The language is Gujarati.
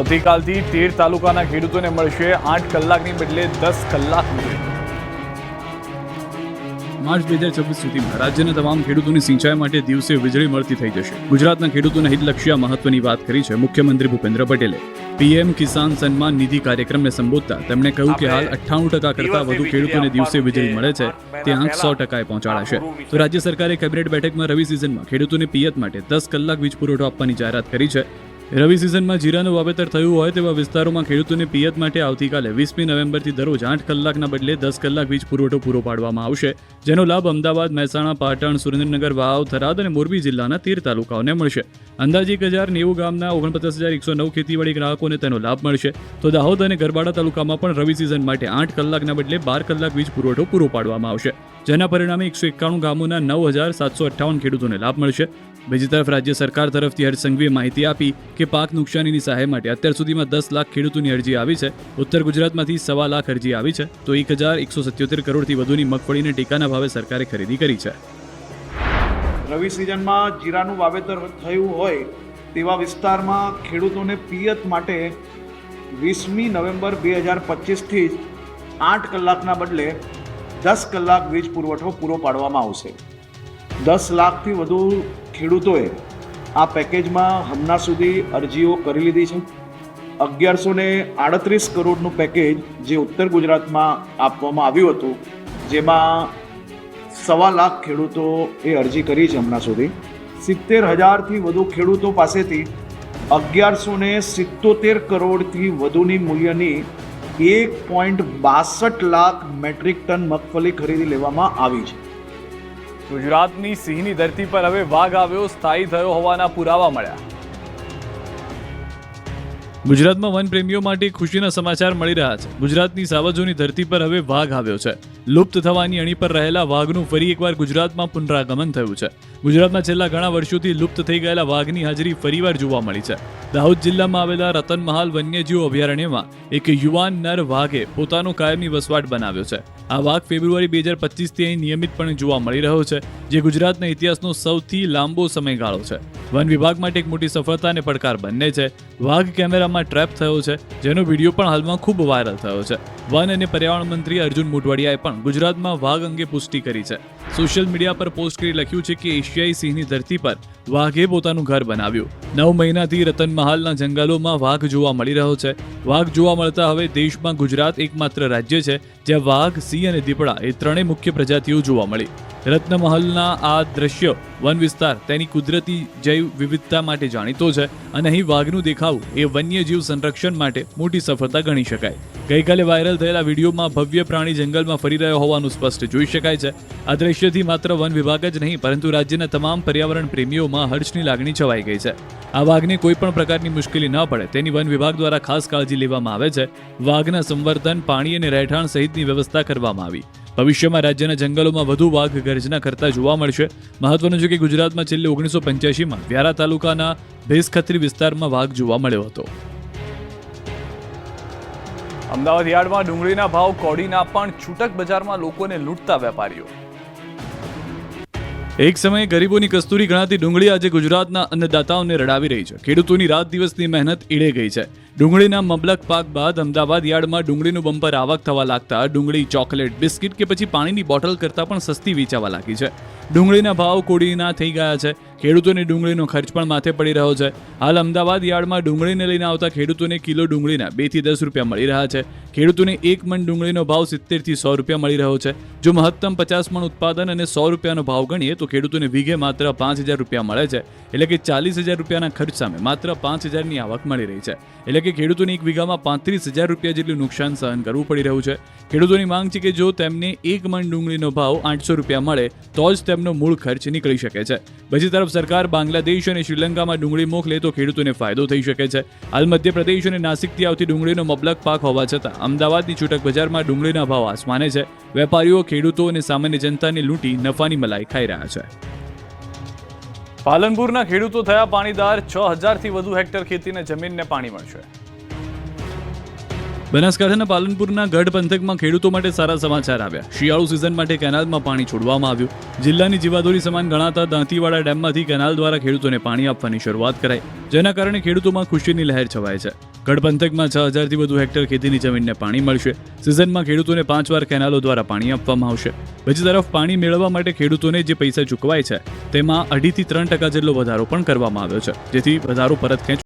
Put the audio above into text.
આવતીકાલથી 13 તાલુકાના ખેડૂતોને મળશે 8 કલાકની બદલે 10 કલાક વીજળી। માર્ચ 2026 સુધીમાં રાજ્યના તમામ ખેડૂતોની સિંચાઈ માટે દિવસે વીજળી મળતી થઈ જશે। ગુજરાતના ખેડૂતોના હિતલક્ષી આ મહત્વની વાત કરી છે મુખ્યમંત્રી ભૂપેન્દ્ર પટેલે। પીએમ કિસાન સન્માન નિધિ કાર્યક્રમને સંબોધતા તેમણે કહ્યું કે હાલ 98% કરતાં વધુ ખેડૂતોને દિવસે વીજળી મળે છે, તે આંક 100%એ પહોંચાડાશે। તો રાજ્ય સરકારે કેબિનેટ બેઠકમાં રવિ સિઝનમાં ખેડૂતોને પિયત માટે 10 કલાક વીજ પુરવઠો આપવાની જાહેરાત કરી છે। રવિ સિઝનમાં જીરાનું વાવેતર થયું હોય તેવા વિસ્તારોમાં ખેડૂતોને પિયત માટે આવતીકાલે 20મી નવેમ્બરથી દરરોજ 8 કલાકના બદલે 10 કલાક વીજ પુરવઠો પૂરો પાડવામાં આવશે, જેનો લાભ અમદાવાદ, મહેસાણા, પાટણ, સુરેન્દ્રનગર, વાવ, થરાદ અને મોરબી જિલ્લાના 13 તાલુકાઓને મળશે। અંદાજે 1090 ગામના 49,109 ખેતીવાડી ગ્રાહકોને તેનો લાભ મળશે। તો દાહોદ અને ગરબાડા તાલુકામાં પણ રવિ સિઝન માટે 8 કલાકના બદલે 12 કલાક વીજ પુરવઠો પૂરો પાડવામાં આવશે, જેના પરિણામે 191 ગામોના 9,758 ખેડૂતોને લાભ મળશે। બીજી તરફ રાજ્ય સરકાર તરફથી હર્ષ સંઘવીએ માહિતી આપી કે પાક નુકસાનીની સહાય માટે અત્યાર સુધીમાં 10 લાખ ખેડૂતોની અરજી આવી છે। ઉત્તર ગુજરાતમાંથી 1.25 લાખ અરજી આવી છે, તો 1,177 કરોડથી વધુની મગફળીને ટેકાના ભાવે સરકારે ખરીદી કરી છે। રવિ સિઝનમાં જીરાનું વાવેતર થયું હોય તેવા વિસ્તારમાં ખેડૂતોને પિયત માટે 20મી નવેમ્બર 2025થી જ 8 કલાકના બદલે 10 કલાક વીજ પુરવઠો પૂરો પાડવામાં આવશે। 10 લાખથી વધુ ખેડૂતોએ આ પેકેજમાં હમણાં સુધી અરજીઓ કરી લીધી છે। 1138 કરોડનું પેકેજ જે ઉત્તર ગુજરાતમાં આપવામાં આવ્યું હતું, જેમાં 1.25 લાખ ખેડૂતોએ અરજી કરી છે હમણાં સુધી। 70,000થી વધુ ખેડૂતો પાસેથી 1177 કરોડથી વધુની મૂલ્યની 1.62 લાખ મેટ્રિક ટન મગફળી ખરીદી લેવામાં આવી છે। ગુજરાતની સિંહની ધરતી પર હવે વાઘ આવ્યો, સ્થાયી થયો હોવાના પુરાવા મળ્યા। ગુજરાતમાં વન પ્રેમીઓ માટે ખુશીના સમાચાર મળી રહ્યા છે। ગુજરાતની સાવજોની ધરતી પર હવે વાઘ આવ્યો છે। લુપ્ત થવાની અણી પર રહેલા વાઘનું ફરી એકવાર ગુજરાતમાં પુનરાગમન થયું છે। ગુજરાતમાં છેલ્લા ઘણા વર્ષોથી લુપ્ત થઈ ગયેલા વાઘની હાજરી ફરીવાર જોવા મળી છે। દાહોદ જિલ્લામાં આવેલા રતનમહાલ વન્યજીવ અભયારણ્યમાં એક યુવાન નર વાઘે પોતાનો કાયમી વસવાટ બનાવ્યો છે। આ વાઘ ફેબ્રુઆરી 2025થી અહીં નિયમિતપણે જોવા મળી રહ્યો છે, જે ગુજરાતના ઇતિહાસનો સૌથી લાંબો સમયગાળો છે। વન વિભાગ માટે એક મોટી સફળતા અને પડકાર બંને છે। વાઘ કેમેરામાં ટ્રેપ થયો છે, જેનો વિડીયો પણ હાલમાં ખૂબ વાયરલ થયો છે। વન અને પર્યાવરણ મંત્રી અર્જુન મોઢવાડિયાએ પણ ગુજરાતમાં વાઘ અંગે પુષ્ટિ કરી છે। સોશિયલ મીડિયા પર પોસ્ટ કરી લખ્યું છે કે એશિયાઈ સિંહની ધરતી પર વાઘે પોતાનું ઘર બનાવ્યું। 9 મહિનાથી રતનમહાલના જંગલોમાં વાઘ જોવા મળી રહ્યો છે। વાઘ જોવા મળતા હવે દેશમાં ગુજરાત એકમાત્ર રાજ્ય છે જ્યાં વાઘ, સિંહ અને દીપડા એ ત્રણેય મુખ્ય પ્રજાતિઓ જોવા મળી। રત્નમહલના આ દ્રશ્ય વન વિસ્તાર તેની કુદરતી જૈવ વિવિધતા માટે જાણીતો છે અને અહીં વાઘનું દેખાવું એ વન્યજીવ સંરક્ષણ માટે મોટી સફળતા ગણી શકાય। ગઈકાલે વાયરલ થયેલા વિડીયોમાં ભવ્ય પ્રાણી જંગલમાં ફરી રહ્યો હોવાનું સ્પષ્ટ જોઈ શકાય છે। આ દ્રશ્યથી માત્ર વન વિભાગ જ નહીં પરંતુ રાજ્યના તમામ પર્યાવરણ પ્રેમીઓમાં હર્ષની લાગણી છવાઈ ગઈ છે। આ વાઘને કોઈ પણ પ્રકારની મુશ્કેલી ન પડે તેની વન વિભાગ દ્વારા ખાસ કાળજી લેવામાં આવે છે। વાઘના સંવર્ધન, પાણી અને રહેઠાણ સહિતની વ્યવસ્થા કરવામાં આવી। ભવિષ્યમાં રાજ્યના જંગલોમાં વધુ વાઘ ગર્જના કરતા જોવા મળશે। મહત્વનું છે કે ગુજરાતમાં છેલ્લે 1985માં વ્યારા તાલુકાના ભેંસખત્રી વિસ્તારમાં વાઘ જોવા મળ્યો હતો। અમદાવાદ યાર્ડમાં ડુંગળીના ભાવ કોડીના પણ છૂટક બજારમાં લોકોને લૂંટતા વેપારીઓ। એક સમયે ગરીબોની કસ્તુરી ગણાતી ડુંગળી આજે ગુજરાતના અન્નદાતાઓને રડાવી રહી છે। ખેડૂતોની રાત દિવસની મહેનત ઈડે ગઈ છે। ડુંગળીના મબલક પાક બાદ અમદાવાદ યાર્ડમાં ડુંગળીનું બમ્પર આવક થવા લાગતા ડુંગળી, ચોકલેટ, બિસ્કિટ કે પછી પાણીની બોટલ કરતાં પણ સસ્તી વેચાવા લાગી છે। ડુંગળીના ભાવ કોડીના થઈ ગયા છે। ખેડૂતોને ડુંગળીનો ખર્ચ પણ માથે પડી રહ્યો છે। હાલ અમદાવાદ યાર્ડમાં ડુંગળીને લઈને આવતા ખેડૂતોને કિલો ડુંગળીના 2 થી 10 રૂપિયા મળી રહ્યા છે। ખેડૂતોને 1 મણ ડુંગળીનો ભાવ 70 થી 100 રૂપિયા મળી રહ્યો છે। જો મહત્તમ 50 મણ ઉત્પાદન અને 100 રૂપિયાનો ભાવ ગણીએ તો ખેડૂતોને વીઘે માત્ર 5,000 રૂપિયા મળે છે, એટલે કે 40,000 રૂપિયાના ખર્ચ સામે માત્ર 5,000ની આવક મળી રહી છે। એટલે કે ખેડૂતોને એક વીઘામાં 35,000 રૂપિયા જેટલું નુકસાન સહન કરવું પડી રહ્યું છે। ખેડૂતોની માંગ છે કે જો તેમને 1 મણ ડુંગળીનો ભાવ 800 રૂપિયા મળે તો જ તેમનો મૂળ ખર્ચ નીકળી શકે છે। બીજી તરફ સરકાર બાંગ્લાદેશ અને શ્રીલંકામાં ડુંગળી મોકલે તો ખેડૂતોને ફાયદો થઈ શકે છે। હાલ મધ્યપ્રદેશ અને નાસિકથી આવતી ડુંગળીનો મબલક પાક હોવા છતાં અમદાવાદની છૂટક બજારમાં ડુંગળીના ભાવ આસમાને છે। વેપારીઓ, ખેડૂતો અને સામાન્ય જનતાને લૂંટી નફાની મલાઈ ખાઈ રહ્યા છે। પાલનપુરના ખેડૂતો થયા પાણીદાર। 6,000થી વધુ હેક્ટર ખેતીને જમીનને પાણી મળશે। બનાસકાંઠાના પાલનપુરના ગઢ પંથકમાં ખેડૂતો માટે સારા સમાચાર આવ્યા. શિયાળુ સિઝન માટે કેનાલમાં પાણી છોડવામાં આવ્યું. જિલ્લાની જીવાદોરી સમાન ગણાતા દાંતીવાડા ડેમમાંથી કેનાલ દ્વારા ખેડૂતોને પાણી આપવાની શરૂઆત કરાઈ, જેના કારણે ખેડૂતોમાં ખુશીની લહેર છવાય છે. ગઢ પંથકમાં 6000થી વધુ હેક્ટર ખેતીની જમીનને પાણી મળશે. સિઝનમાં ખેડૂતોને 5 વાર કેનાલો દ્વારા પાણી આપવામાં આવશે. બીજી તરફ પાણી મેળવવા માટે ખેડૂતોને જે પૈસા ચૂકવાય છે તેમાં 2.5 થી 3% જેટલો વધારો પણ કરવામાં આવ્યો છે, જેથી વધારો પરત ખેંચવા